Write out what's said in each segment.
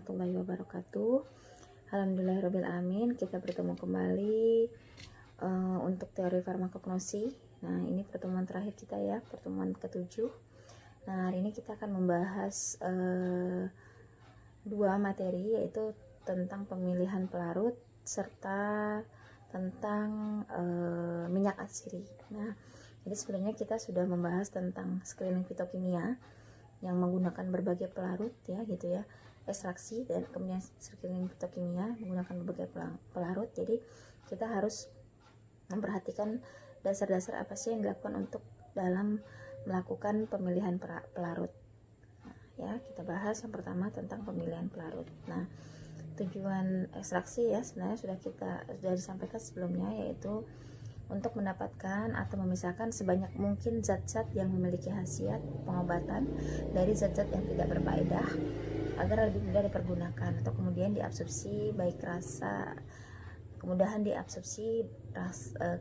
warahmatullahi wabarakatuh. Alhamdulillahirrabbilalamin. Kita bertemu kembali untuk teori farmakognosi. Nah, ini pertemuan terakhir kita ya, pertemuan ke-7. Nah, hari ini kita akan membahas dua materi, yaitu tentang pemilihan pelarut serta tentang minyak atsiri. Nah, jadi sebelumnya kita sudah membahas tentang screening fitokimia yang menggunakan berbagai pelarut ya gitu ya, ekstraksi dan kemudian screening fitokimia menggunakan berbagai pelarut. Jadi kita harus memperhatikan dasar-dasar apa sih yang dilakukan untuk dalam melakukan pemilihan pelarut. Nah, ya kita bahas yang pertama tentang pemilihan pelarut. Nah, tujuan ekstraksi ya sebenarnya sudah disampaikan sebelumnya, yaitu untuk mendapatkan atau memisahkan sebanyak mungkin zat-zat yang memiliki khasiat pengobatan dari zat-zat yang tidak berfaedah agar lebih mudah dipergunakan atau kemudian diabsorpsi, baik rasa, kemudahan diabsorpsi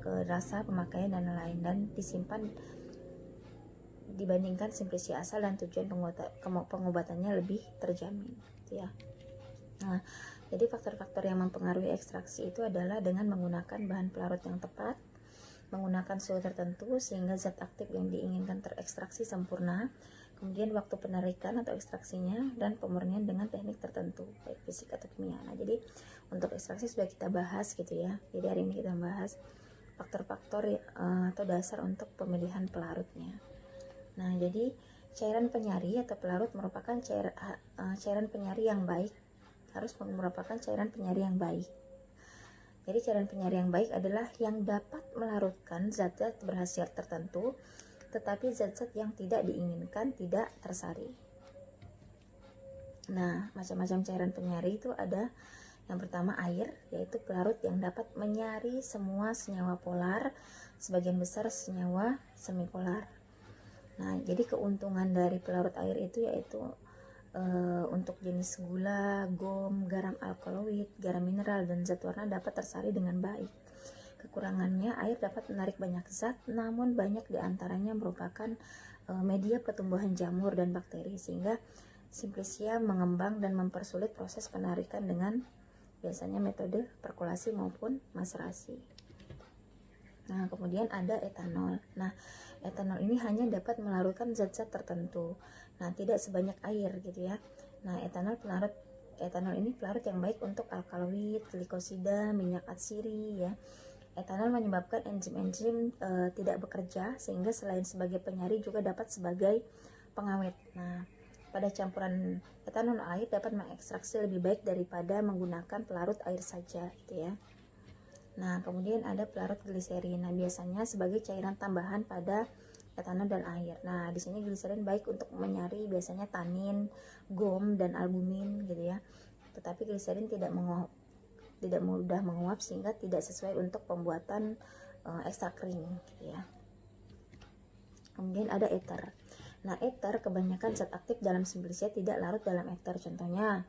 ke rasa, pemakaian dan lain, dan disimpan dibandingkan simplisi asal dan tujuan pengobatannya lebih terjamin gitu ya. Nah, jadi faktor-faktor yang mempengaruhi ekstraksi itu adalah dengan menggunakan bahan pelarut yang tepat, menggunakan suhu tertentu sehingga zat aktif yang diinginkan terekstraksi sempurna, kemudian waktu penarikan atau ekstraksinya, dan pemurnian dengan teknik tertentu baik fisik atau kimia. Nah, jadi untuk ekstraksi sudah kita bahas gitu ya. Jadi hari ini kita bahas faktor-faktor atau dasar untuk pemilihan pelarutnya. Nah, jadi cairan penyari atau pelarut merupakan cairan penyari yang baik, harus merupakan cairan penyari yang baik. Jadi cairan penyari yang baik adalah yang dapat melarutkan zat-zat berkhasiat tertentu, tetapi zat-zat yang tidak diinginkan tidak tersari. Nah, macam-macam cairan penyari itu ada yang pertama air, yaitu pelarut yang dapat menyari semua senyawa polar, sebagian besar senyawa semipolar. Nah, jadi keuntungan dari pelarut air itu yaitu untuk jenis gula, gom, garam alkaloid, garam mineral, dan zat warna dapat tersari dengan baik. Kekurangannya, air dapat menarik banyak zat, namun banyak diantaranya merupakan media pertumbuhan jamur dan bakteri, sehingga simplisia mengembang dan mempersulit proses penarikan dengan biasanya metode perkulasi maupun maserasi. Nah, kemudian ada etanol. Nah, etanol ini hanya dapat melarutkan zat-zat tertentu. Nah, tidak sebanyak air gitu ya. Nah, etanol ini pelarut yang baik untuk alkaloid, glikosida, minyak atsiri ya. Etanol menyebabkan enzim-enzim tidak bekerja, sehingga selain sebagai penyari juga dapat sebagai pengawet. Nah, pada campuran etanol air dapat mengekstraksi lebih baik daripada menggunakan pelarut air saja gitu ya. Nah, kemudian ada pelarut gliserin. Nah, biasanya sebagai cairan tambahan pada etanol dan air. Nah, di sini gliserin baik untuk menyari biasanya tanin, gom, dan albumin gitu ya. Tetapi gliserin tidak mudah menguap sehingga tidak sesuai untuk pembuatan ekstrak kering gitu ya. Kemudian ada ether. Nah, ether kebanyakan zat aktif dalam simplisia tidak larut dalam ether, contohnya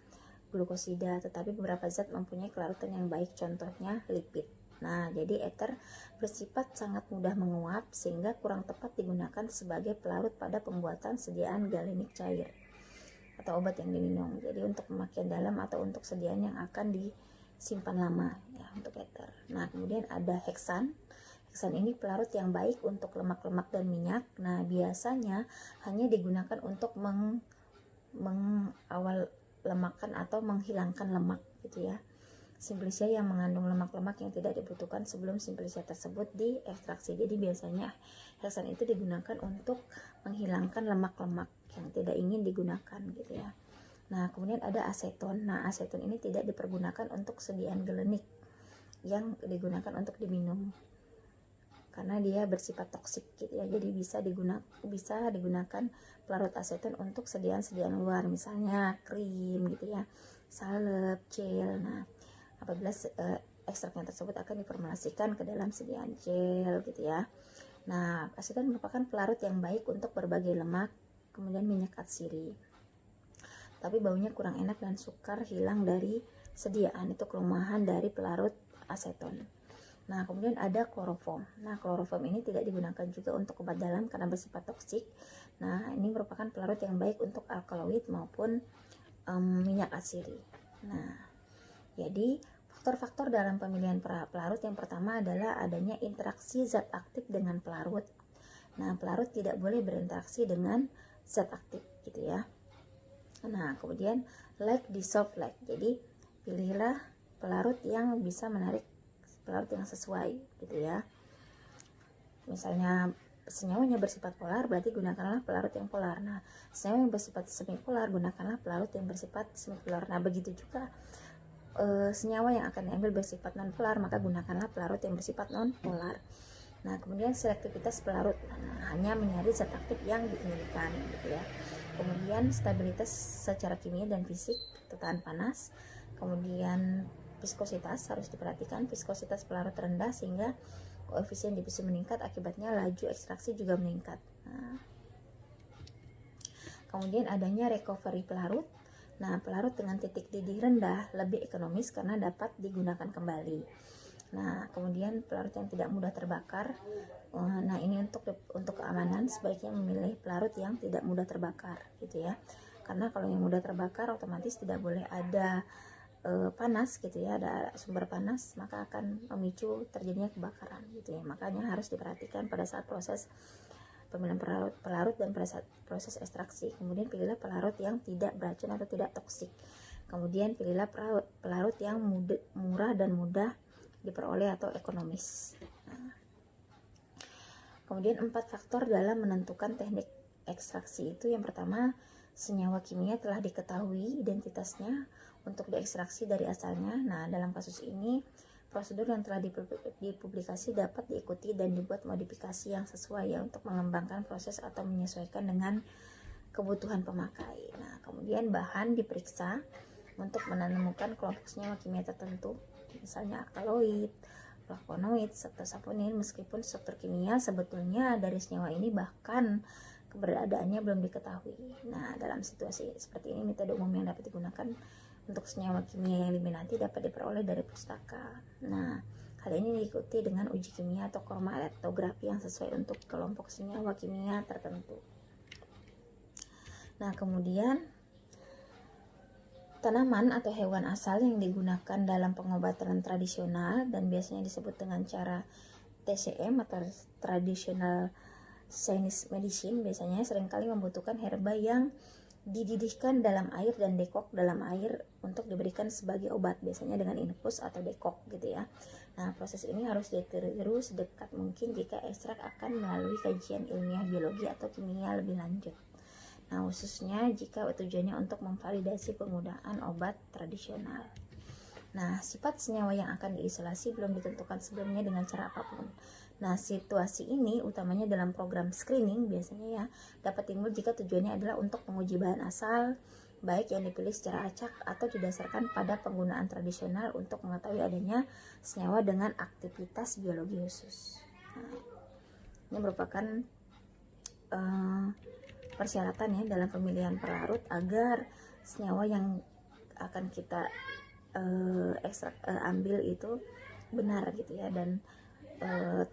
glukosida, tetapi beberapa zat mempunyai kelarutan yang baik, contohnya lipid. Nah, jadi ether bersifat sangat mudah menguap sehingga kurang tepat digunakan sebagai pelarut pada pembuatan sediaan galenik cair atau obat yang diminum. Jadi untuk pemakaian dalam atau untuk sediaan yang akan disimpan lama ya untuk ether. Nah, kemudian ada heksan. Heksan ini pelarut yang baik untuk lemak-lemak dan minyak. Nah, biasanya hanya digunakan untuk mengawal lemakan atau menghilangkan lemak gitu ya. Simplisia yang mengandung lemak-lemak yang tidak dibutuhkan sebelum simplisia tersebut diekstraksi. Jadi biasanya heksan itu digunakan untuk menghilangkan lemak-lemak yang tidak ingin digunakan gitu ya. Nah, kemudian ada aseton. Nah, aseton ini tidak dipergunakan untuk sediaan galenik yang digunakan untuk diminum karena dia bersifat toksik gitu ya. Jadi bisa digunakan pelarut aseton untuk sediaan-sediaan luar, misalnya krim gitu ya, salep, gel. Nah, apabila ekstraknya tersebut akan diformulasikan ke dalam sediaan gel gitu ya. Nah, aseton merupakan pelarut yang baik untuk berbagai lemak, kemudian minyak atsiri. Tapi baunya kurang enak dan sukar hilang dari sediaan, itu kelemahan dari pelarut aseton. Nah, kemudian ada kloroform. Nah, kloroform ini tidak digunakan juga untuk obat dalam karena bersifat toksik. Nah, ini merupakan pelarut yang baik untuk alkaloid maupun minyak atsiri. Nah, jadi faktor-faktor dalam pemilihan pelarut yang pertama adalah adanya interaksi zat aktif dengan pelarut. Nah, pelarut tidak boleh berinteraksi dengan zat aktif gitu ya. Nah, kemudian like dissolve like. Jadi pilihlah pelarut yang bisa menarik, pelarut yang sesuai gitu ya. Misalnya senyawanya bersifat polar, berarti gunakanlah pelarut yang polar. Nah, senyawa yang bersifat semipolar, gunakanlah pelarut yang bersifat semipolar. Nah, begitu juga senyawa yang akan diambil bersifat non polar, maka gunakanlah pelarut yang bersifat non polar. Nah, kemudian selektivitas pelarut, hanya menyaring zat aktif yang diinginkan gitu ya. Kemudian stabilitas secara kimia dan fisik, tahan panas. Kemudian viskositas harus diperhatikan, viskositas pelarut rendah sehingga koefisien difusi meningkat, akibatnya laju ekstraksi juga meningkat. Nah, kemudian adanya recovery pelarut. Nah, pelarut dengan titik didih rendah lebih ekonomis karena dapat digunakan kembali. Nah, kemudian pelarut yang tidak mudah terbakar. Nah, ini untuk keamanan sebaiknya memilih pelarut yang tidak mudah terbakar gitu ya. Karena kalau yang mudah terbakar otomatis tidak boleh ada panas gitu ya, ada sumber panas, maka akan memicu terjadinya kebakaran gitu ya. Makanya harus diperhatikan pada saat proses pemilihan pelarut dan pada saat proses ekstraksi. Kemudian pilihlah pelarut yang tidak beracun atau tidak toksik. Kemudian pilihlah pelarut yang murah dan mudah diperoleh atau ekonomis. Nah, kemudian 4 faktor dalam menentukan teknik ekstraksi itu, yang pertama, senyawa kimia telah diketahui identitasnya untuk diekstraksi dari asalnya. Nah, dalam kasus ini prosedur yang telah dipublikasi dapat diikuti dan dibuat modifikasi yang sesuai ya, untuk mengembangkan proses atau menyesuaikan dengan kebutuhan pemakai. Nah, kemudian bahan diperiksa untuk menemukan kelompok senyawa kimia tertentu, misalnya alkaloid, flavonoid, serta saponin. Meskipun struktur kimia sebetulnya dari senyawa ini bahkan keberadaannya belum diketahui. Nah, dalam situasi seperti ini, metode umum yang dapat digunakan untuk senyawa kimia yang diminati dapat diperoleh dari pustaka. Nah, hal ini diikuti dengan uji kimia atau kromatografi yang sesuai untuk kelompok senyawa kimia tertentu. Nah, kemudian tanaman atau hewan asal yang digunakan dalam pengobatan tradisional dan biasanya disebut dengan cara TCM atau traditional Chinese medicine, biasanya seringkali membutuhkan herba yang dididihkan dalam air dan dekok dalam air untuk diberikan sebagai obat, biasanya dengan infus atau dekok gitu ya. Nah, proses ini harus ditiru sedekat mungkin jika ekstrak akan melalui kajian ilmiah biologi atau kimia lebih lanjut. Nah, khususnya jika tujuannya untuk memvalidasi penggunaan obat tradisional. Nah, sifat senyawa yang akan diisolasi belum ditentukan sebelumnya dengan cara apapun. Nah, situasi ini utamanya dalam program screening biasanya ya dapat timbul jika tujuannya adalah untuk menguji bahan asal, baik yang dipilih secara acak atau didasarkan pada penggunaan tradisional untuk mengetahui adanya senyawa dengan aktivitas biologi khusus. Nah, ini merupakan persyaratan ya dalam pemilihan pelarut agar senyawa yang akan kita ambil itu benar gitu ya, dan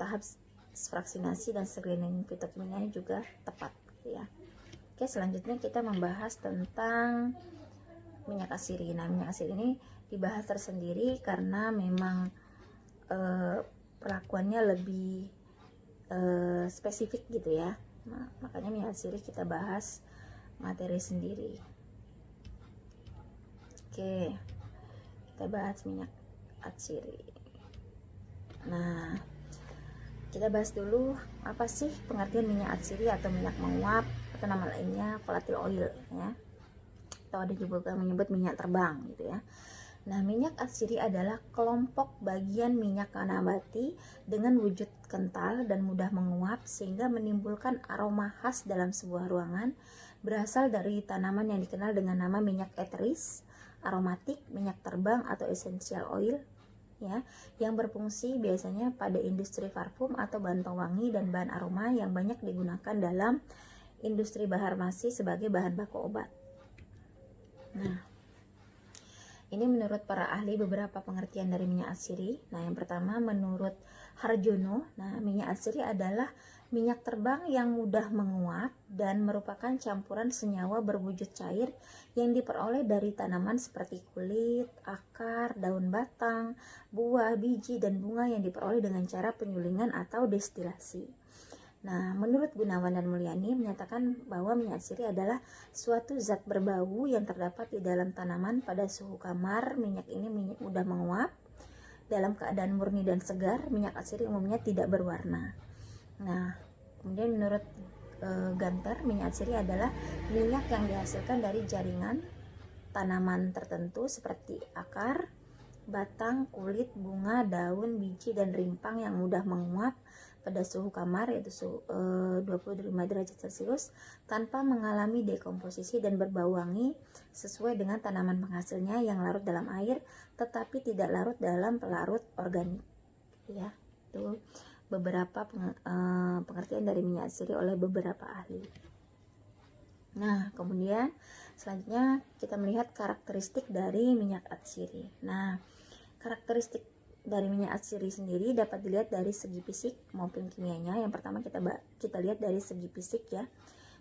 tahap fraksinasi dan screening fitokimianya juga tepat gitu ya. Oke, selanjutnya kita membahas tentang minyak atsiri. Nah, minyak atsiri ini dibahas tersendiri karena memang perlakuannya lebih spesifik gitu ya. Nah, makanya minyak atsiri kita bahas materi sendiri. Oke, kita bahas minyak atsiri. Nah, kita bahas dulu apa sih pengertian minyak atsiri atau minyak menguap atau nama lainnya volatile oil ya, atau ada juga menyebut minyak terbang gitu ya. Nah, minyak atsiri adalah kelompok bagian minyak nabati dengan wujud kental dan mudah menguap sehingga menimbulkan aroma khas dalam sebuah ruangan, berasal dari tanaman yang dikenal dengan nama minyak eteris, aromatik, minyak terbang atau essential oil ya, yang berfungsi biasanya pada industri parfum atau bahan pewangi dan bahan aroma yang banyak digunakan dalam industri farmasi sebagai bahan baku obat. Nah, ini menurut para ahli beberapa pengertian dari minyak atsiri. Nah, yang pertama menurut Harjono, nah minyak atsiri adalah Minyak terbang yang mudah menguap dan merupakan campuran senyawa berwujud cair yang diperoleh dari tanaman seperti kulit, akar, daun batang, buah, biji, dan bunga yang diperoleh dengan cara penyulingan atau destilasi. Nah, menurut Gunawan dan Mulyani menyatakan bahwa minyak atsiri adalah suatu zat berbau yang terdapat di dalam tanaman pada suhu kamar. Minyak ini mudah menguap. Dalam keadaan murni dan segar, minyak atsiri umumnya tidak berwarna. Nah, kemudian menurut Ganter, minyak atsiri adalah minyak yang dihasilkan dari jaringan tanaman tertentu seperti akar, batang, kulit, bunga, daun, biji, dan rimpang yang mudah menguap pada suhu kamar yaitu suhu 25 derajat Celcius tanpa mengalami dekomposisi dan berbau wangi sesuai dengan tanaman penghasilnya yang larut dalam air tetapi tidak larut dalam pelarut organik. Ya, itu beberapa pengertian dari minyak atsiri oleh beberapa ahli. Nah, kemudian selanjutnya kita melihat karakteristik dari minyak atsiri. Nah, karakteristik dari minyak atsiri sendiri dapat dilihat dari segi fisik maupun kimianya. Yang pertama kita lihat dari segi fisik ya.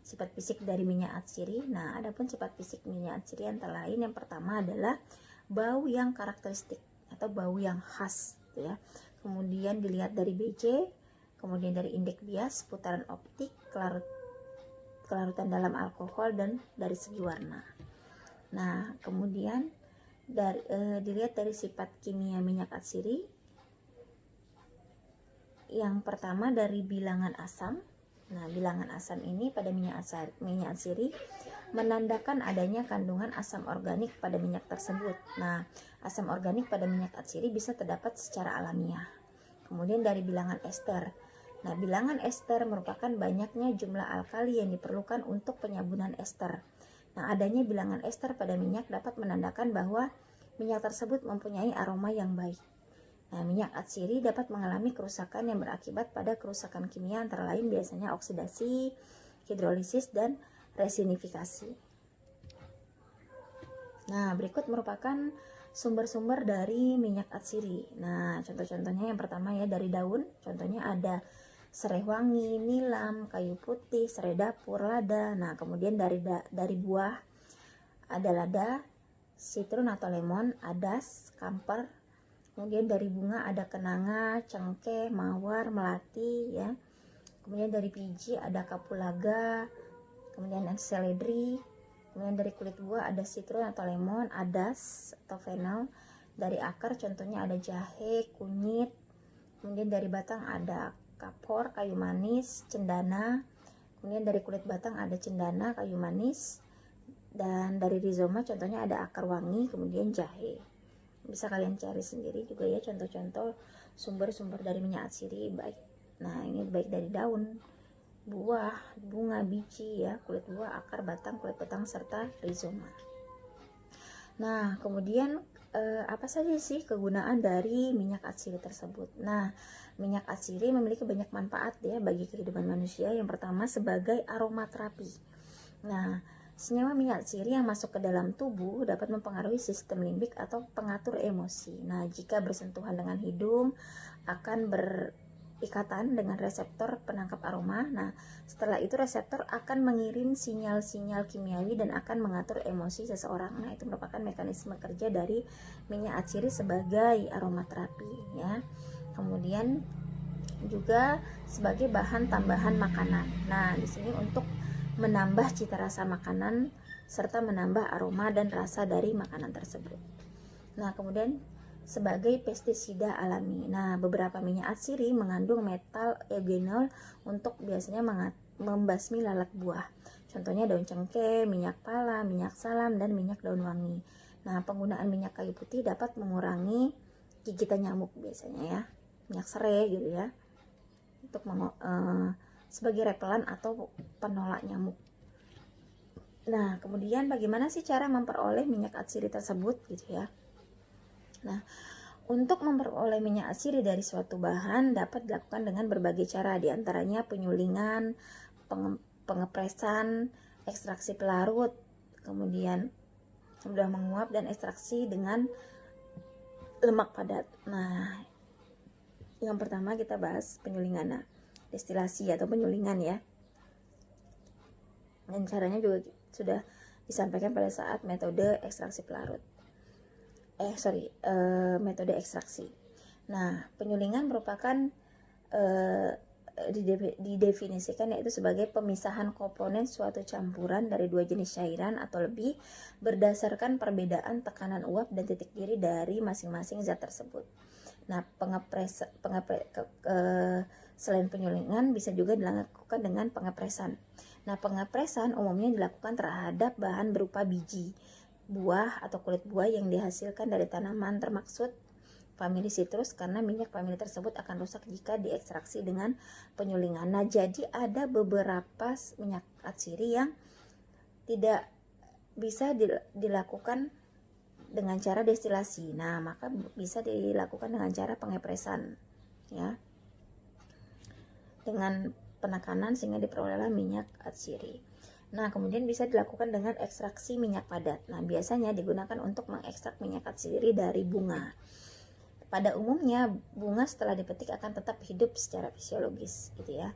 Sifat fisik dari minyak atsiri. Nah, adapun sifat fisik minyak atsiri antara lain yang pertama adalah bau yang karakteristik atau bau yang khas gitu ya. Kemudian dilihat dari BC, kemudian dari indeks bias, putaran optik, kelarutan dalam alkohol, dan dari segi warna. Nah, kemudian dilihat dari sifat kimia minyak atsiri. Yang pertama dari bilangan asam. Nah, bilangan asam ini pada minyak atsiri menandakan adanya kandungan asam organik pada minyak tersebut. Nah, asam organik pada minyak atsiri bisa terdapat secara alamiah. Kemudian dari bilangan ester. Nah, bilangan ester merupakan banyaknya jumlah alkali yang diperlukan untuk penyabunan ester. Nah, adanya bilangan ester pada minyak dapat menandakan bahwa minyak tersebut mempunyai aroma yang baik. Nah, minyak atsiri dapat mengalami kerusakan yang berakibat pada kerusakan kimia antara lain biasanya oksidasi, hidrolisis, dan resinifikasi. Nah, berikut merupakan sumber-sumber dari minyak atsiri. Nah, contoh-contohnya yang pertama ya dari daun. Contohnya ada serai wangi, nilam, kayu putih, serai dapur, lada. Nah, kemudian dari buah ada lada, sitrun atau lemon, adas, kamper. Kemudian dari bunga ada kenanga, cengkeh, mawar, melati ya. Kemudian dari biji ada kapulaga, kemudian ada seledri. Kemudian dari kulit buah ada sitrun atau lemon, adas atau fennel. Dari akar contohnya ada jahe, kunyit. Kemudian dari batang ada kapur, kayu manis, cendana. Kemudian dari kulit batang ada cendana, kayu manis. Dan dari rizoma contohnya ada akar wangi, kemudian jahe. Bisa kalian cari sendiri juga ya contoh-contoh sumber-sumber dari minyak atsiri baik. Nah, ini baik dari daun, buah, bunga, biji ya, kulit buah, akar, batang, kulit batang, serta rizoma. Nah, kemudian apa saja sih kegunaan dari minyak atsiri tersebut? Nah, minyak atsiri memiliki banyak manfaat ya bagi kehidupan manusia. Yang pertama sebagai aromaterapi. Nah, senyawa minyak atsiri yang masuk ke dalam tubuh dapat mempengaruhi sistem limbik atau pengatur emosi. Nah, jika bersentuhan dengan hidung akan berikatan dengan reseptor penangkap aroma. Nah, setelah itu reseptor akan mengirim sinyal-sinyal kimiawi dan akan mengatur emosi seseorang. Nah, itu merupakan mekanisme kerja dari minyak atsiri sebagai aromaterapi ya. Kemudian juga sebagai bahan tambahan makanan. Nah, di sini untuk menambah cita rasa makanan serta menambah aroma dan rasa dari makanan tersebut. Nah, kemudian sebagai pestisida alami. Nah, beberapa minyak atsiri mengandung metal eugenol untuk biasanya membasmi lalat buah. Contohnya daun cengkeh, minyak pala, minyak salam, dan minyak daun wangi. Nah, penggunaan minyak kayu putih dapat mengurangi gigitan nyamuk biasanya ya. Minyak serai gitu ya. Untuk sebagai repelan atau penolak nyamuk. Nah, kemudian bagaimana sih cara memperoleh minyak atsiri tersebut gitu ya. Nah, untuk memperoleh minyak atsiri dari suatu bahan dapat dilakukan dengan berbagai cara, diantaranya penyulingan, pengepresan, ekstraksi pelarut, kemudian mudah menguap, dan ekstraksi dengan lemak padat. Nah, yang pertama kita bahas penyulingan. Nah, destilasi atau penyulingan ya. Dan caranya juga sudah disampaikan pada saat metode ekstraksi pelarut. Metode ekstraksi. Nah, penyulingan merupakan didefinisikan yaitu sebagai pemisahan komponen suatu campuran dari dua jenis cairan atau lebih berdasarkan perbedaan tekanan uap dan titik diri dari masing-masing zat tersebut. Nah, selain penyulingan bisa juga dilakukan dengan pengepresan. Nah, pengepresan umumnya dilakukan terhadap bahan berupa biji, buah atau kulit buah yang dihasilkan dari tanaman termaksud famili sitrus, karena minyak famili tersebut akan rusak jika diekstraksi dengan penyulingan. Nah, jadi ada beberapa minyak atsiri yang tidak bisa dilakukan dengan cara destilasi. Nah, maka bisa dilakukan dengan cara pengepresan ya. Dengan penekanan sehingga diperolehlah minyak atsiri. Nah, kemudian bisa dilakukan dengan ekstraksi minyak padat. Nah, biasanya digunakan untuk mengekstrak minyak atsiri dari bunga. Pada umumnya, bunga setelah dipetik akan tetap hidup secara fisiologis, gitu ya.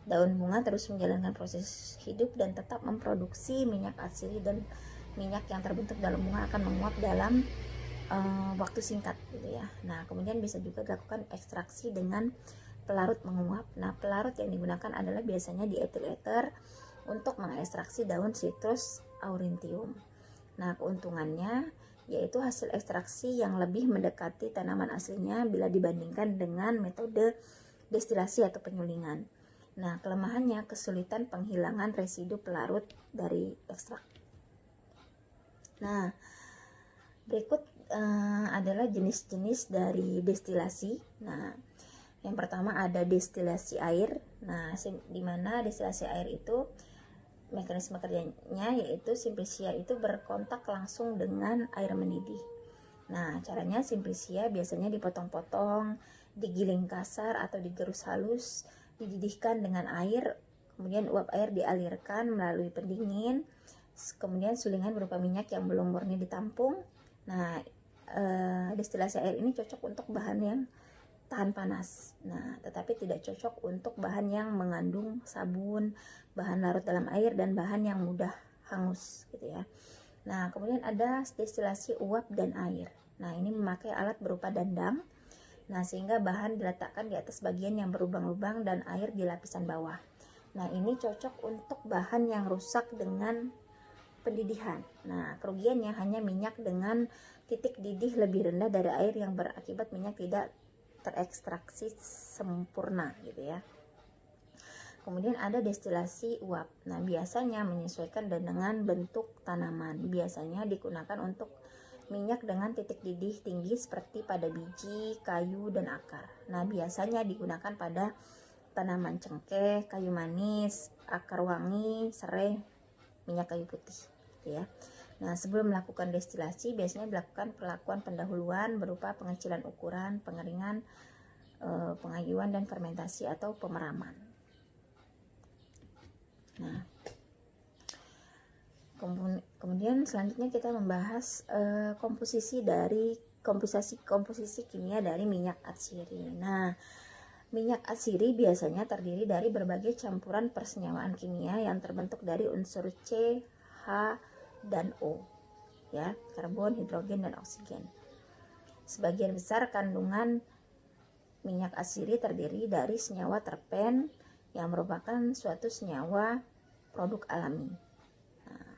Daun bunga terus menjalankan proses hidup dan tetap memproduksi minyak atsiri, dan minyak yang terbentuk dalam bunga akan menguap dalam waktu singkat, gitu ya. Nah, kemudian bisa juga dilakukan ekstraksi dengan pelarut menguap. Nah, pelarut yang digunakan adalah biasanya diethil ether untuk mengekstraksi daun Citrus aurantium. Nah, keuntungannya yaitu hasil ekstraksi yang lebih mendekati tanaman aslinya bila dibandingkan dengan metode destilasi atau penyulingan. Nah, kelemahannya kesulitan penghilangan residu pelarut dari ekstrak. Nah, berikut adalah jenis-jenis dari destilasi. Nah, yang pertama ada destilasi air. Nah, di mana destilasi air itu mekanisme kerjanya yaitu simplicia itu berkontak langsung dengan air mendidih. Nah, caranya simplicia biasanya dipotong-potong, digiling kasar atau digerus halus, dididihkan dengan air, kemudian uap air dialirkan melalui pendingin, kemudian sulingan berupa minyak yang belum murni ditampung. Nah, destilasi air ini cocok untuk bahan yang tahan panas. Nah, tetapi tidak cocok untuk bahan yang mengandung sabun, bahan larut dalam air, dan bahan yang mudah hangus, gitu ya. Nah, kemudian ada destilasi uap dan air. Nah, ini memakai alat berupa dandang. Nah, sehingga bahan diletakkan di atas bagian yang berlubang-lubang dan air di lapisan bawah. Nah, ini cocok untuk bahan yang rusak dengan pendidihan. Nah, kerugiannya hanya minyak dengan titik didih lebih rendah dari air yang berakibat minyak tidak terekstraksi sempurna, gitu ya. Kemudian ada destilasi uap. Nah, biasanya menyesuaikan dengan bentuk tanaman. Biasanya digunakan untuk minyak dengan titik didih tinggi seperti pada biji, kayu, dan akar. Nah, biasanya digunakan pada tanaman cengkeh, kayu manis, akar wangi, serai, minyak kayu putih, gitu ya. Nah, sebelum melakukan destilasi, biasanya dilakukan perlakuan pendahuluan berupa pengecilan ukuran, pengeringan, pengayuan, dan fermentasi atau pemeraman. Nah, kemudian selanjutnya kita membahas komposisi kimia dari minyak atsiri. Nah, minyak atsiri biasanya terdiri dari berbagai campuran persenyawaan kimia yang terbentuk dari unsur C, H, dan O, ya, karbon, hidrogen, dan oksigen. Sebagian besar kandungan minyak atsiri terdiri dari senyawa terpen yang merupakan suatu senyawa produk alami. Nah,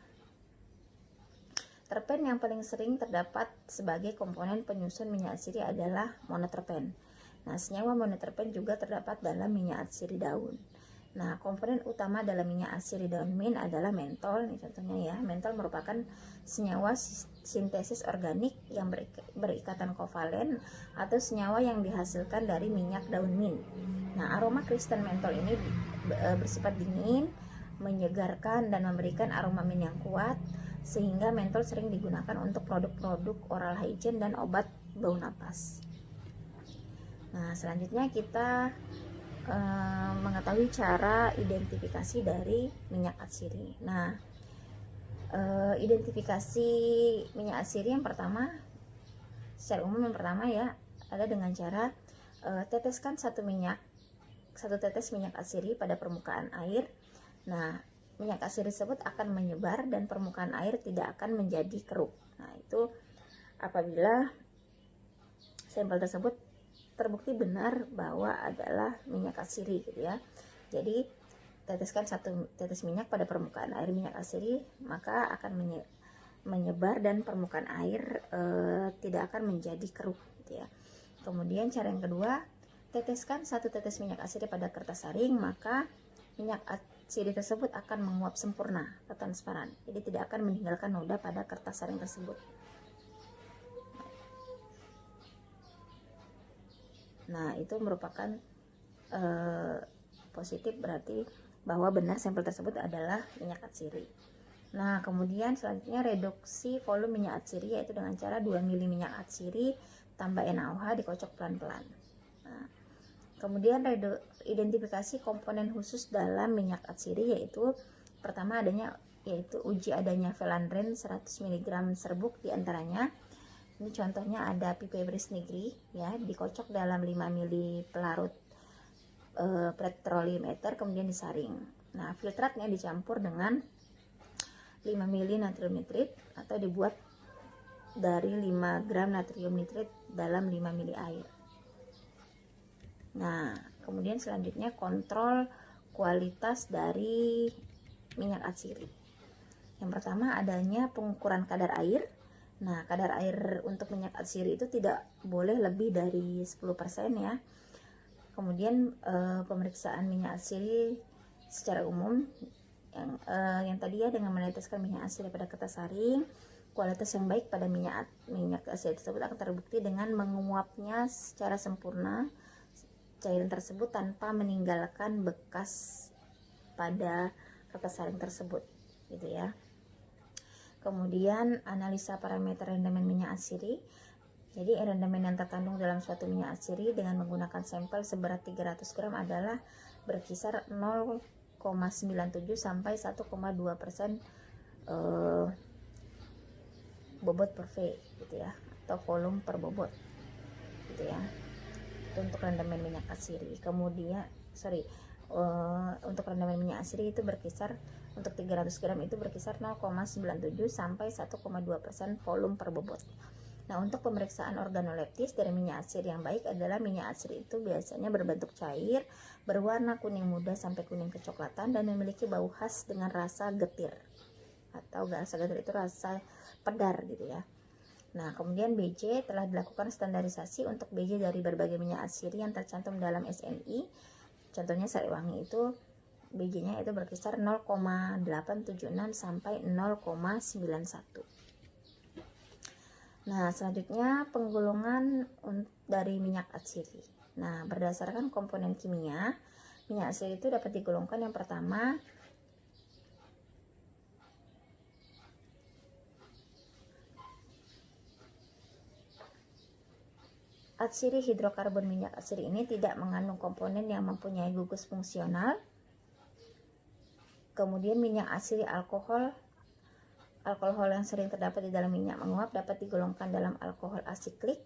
terpen yang paling sering terdapat sebagai komponen penyusun minyak atsiri adalah monoterpen. Nah, senyawa monoterpen juga terdapat dalam minyak atsiri daun. Nah, komponen utama dalam minyak atsiri daun mint adalah mentol. Ini contohnya ya. Mentol merupakan senyawa sintesis organik yang berikatan kovalen atau senyawa yang dihasilkan dari minyak daun mint. Nah, aroma kristen mentol ini bersifat dingin, menyegarkan, dan memberikan aroma mint yang kuat, sehingga mentol sering digunakan untuk produk-produk oral hygiene dan obat bau napas. Nah, selanjutnya kita mengetahui cara identifikasi dari minyak atsiri. Nah, identifikasi minyak atsiri yang pertama, secara umum yang pertama ya, ada dengan cara teteskan satu minyak 1 tetes minyak atsiri pada permukaan air. Nah, minyak atsiri tersebut akan menyebar dan permukaan air tidak akan menjadi keruh. Nah, itu apabila sampel tersebut terbukti benar bahwa adalah minyak atsiri gitu ya. Jadi teteskan 1 tetes minyak pada permukaan air minyak atsiri, maka akan menyebar dan permukaan air tidak akan menjadi keruh gitu ya. Kemudian cara yang kedua, teteskan 1 tetes minyak atsiri pada kertas saring, maka minyak atsiri tersebut akan menguap sempurna ke transparan. Jadi tidak akan meninggalkan noda pada kertas saring tersebut. Nah, itu merupakan positif, berarti bahwa benar sampel tersebut adalah minyak atsiri. Nah, kemudian selanjutnya reduksi volume minyak atsiri, yaitu dengan cara 2 ml minyak atsiri tambah NaOH dikocok pelan-pelan. Nah, kemudian identifikasi komponen khusus dalam minyak atsiri, yaitu pertama yaitu uji adanya Velandren 100 mg serbuk diantaranya. Ini contohnya ada Pipebris nigri ya, dikocok dalam 5 ml pelarut petroleum ether kemudian disaring. Nah, filtratnya dicampur dengan 5 ml natrium nitrit atau dibuat dari 5 gram natrium nitrit dalam 5 ml air. Nah, kemudian selanjutnya kontrol kualitas dari minyak atsiri. Yang pertama adanya pengukuran kadar air. Nah, kadar air untuk minyak atsiri itu tidak boleh lebih dari 10% ya. Kemudian pemeriksaan minyak atsiri secara umum yang tadi ya, dengan meneteskan minyak atsiri pada kertas saring, kualitas yang baik pada minyak atsiri tersebut akan terbukti dengan menguapnya secara sempurna cairan tersebut tanpa meninggalkan bekas pada kertas saring tersebut gitu ya. Kemudian analisa parameter rendaman minyak atsiri. Jadi rendaman yang terkandung dalam suatu minyak atsiri dengan menggunakan sampel seberat 300 gram adalah berkisar 0,97 sampai 1,2% bobot per V gitu ya, atau volume per bobot gitu ya. Itu untuk rendaman minyak atsiri. Kemudian untuk rendaman minyak atsiri itu berkisar, untuk 300 gram itu berkisar 0,97 sampai 1,2% volume per bobot. Nah, untuk pemeriksaan organoleptis dari minyak atsiri yang baik adalah minyak atsiri itu biasanya berbentuk cair, berwarna kuning muda sampai kuning kecoklatan, dan memiliki bau khas dengan rasa getir, atau rasa getir itu rasa pedar gitu ya. Nah, kemudian BJ telah dilakukan standarisasi untuk BJ dari berbagai minyak atsiri yang tercantum dalam SNI. Contohnya Sariwangi itu BJ-nya itu berkisar 0,876 sampai 0,91. Nah, selanjutnya penggolongan dari minyak atsiri. Nah, berdasarkan komponen kimia, minyak atsiri itu dapat digolongkan yang pertama atsiri hidrokarbon. Minyak atsiri ini tidak mengandung komponen yang mempunyai gugus fungsional. Kemudian minyak atsiri alkohol yang sering terdapat di dalam minyak menguap dapat digolongkan dalam alkohol asiklik.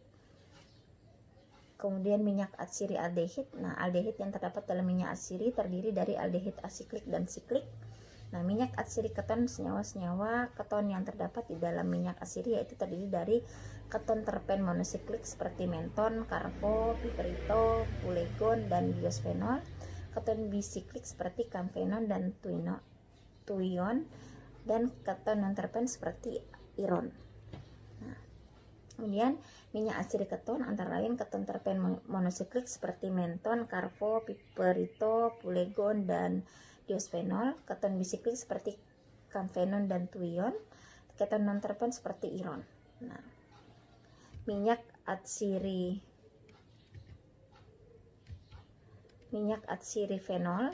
Kemudian minyak atsiri aldehid. Nah, aldehid yang terdapat dalam minyak atsiri terdiri dari aldehid asiklik dan siklik. Nah, minyak atsiri keton, senyawa-senyawa keton yang terdapat di dalam minyak atsiri yaitu terdiri dari keton terpen monosiklik seperti menton, karbo, piperito, pulegon, dan bisphenol. Keton bisiklik seperti kamfenon dan tuion, dan keton non terpen seperti iron. Nah, kemudian minyak atsiri keton antara lain keton terpen monosiklik seperti menton, karbo, piperito, pulegon, dan bisphenol. Keton bisiklik seperti kamfenon dan tuion. Keton non terpen seperti iron. Nah, minyak atsiri fenol.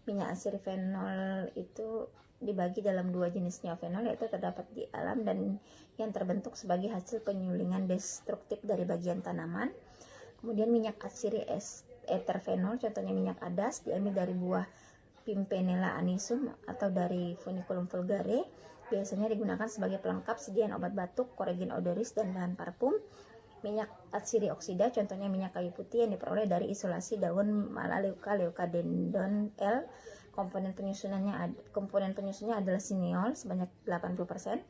Minyak atsiri fenol itu dibagi dalam 2 jenis neofenol, yaitu terdapat di alam dan yang terbentuk sebagai hasil penyulingan destruktif dari bagian tanaman. Kemudian minyak atsiri eterfenol, contohnya minyak adas, diambil dari buah Pimpinella anisum atau dari Funiculum vulgare. Biasanya digunakan sebagai pelengkap sediaan obat batuk, koregen odoris, dan bahan parfum. minyak atsiri oksida, contohnya minyak kayu putih yang diperoleh dari isolasi daun Melaleuca leucadendron L. Komponen penyusunnya adalah sineol sebanyak 80%,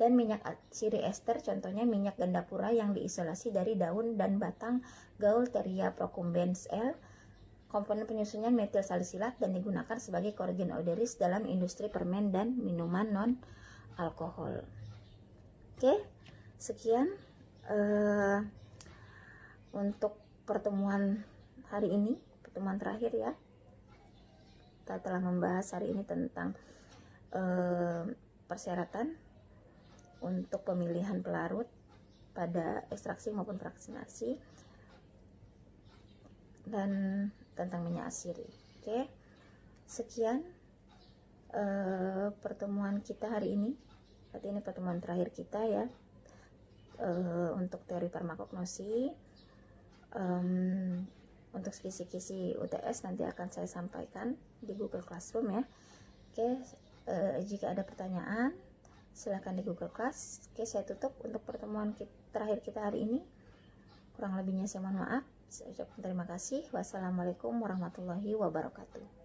dan minyak atsiri ester, contohnya minyak gandapura yang diisolasi dari daun dan batang Gaultheria procumbens L. Komponen penyusunnya metil salisilat dan digunakan sebagai kolagen odoris dalam industri permen dan minuman non alkohol. Oke, sekian untuk pertemuan hari ini, pertemuan terakhir ya. Kita telah membahas hari ini tentang persyaratan untuk pemilihan pelarut pada ekstraksi maupun fraksinasi dan tentang minyak asiri. Oke, sekian pertemuan kita hari ini. Berarti ini pertemuan terakhir kita ya, untuk teori farmakognosi. Untuk kisi-kisi UTS nanti akan saya sampaikan di Google Classroom ya. Oke, jika ada pertanyaan silakan di Google Class. Oke, saya tutup untuk pertemuan terakhir kita hari ini. Kurang lebihnya saya mohon maaf. Saya ucapkan terima kasih. Wassalamualaikum warahmatullahi wabarakatuh.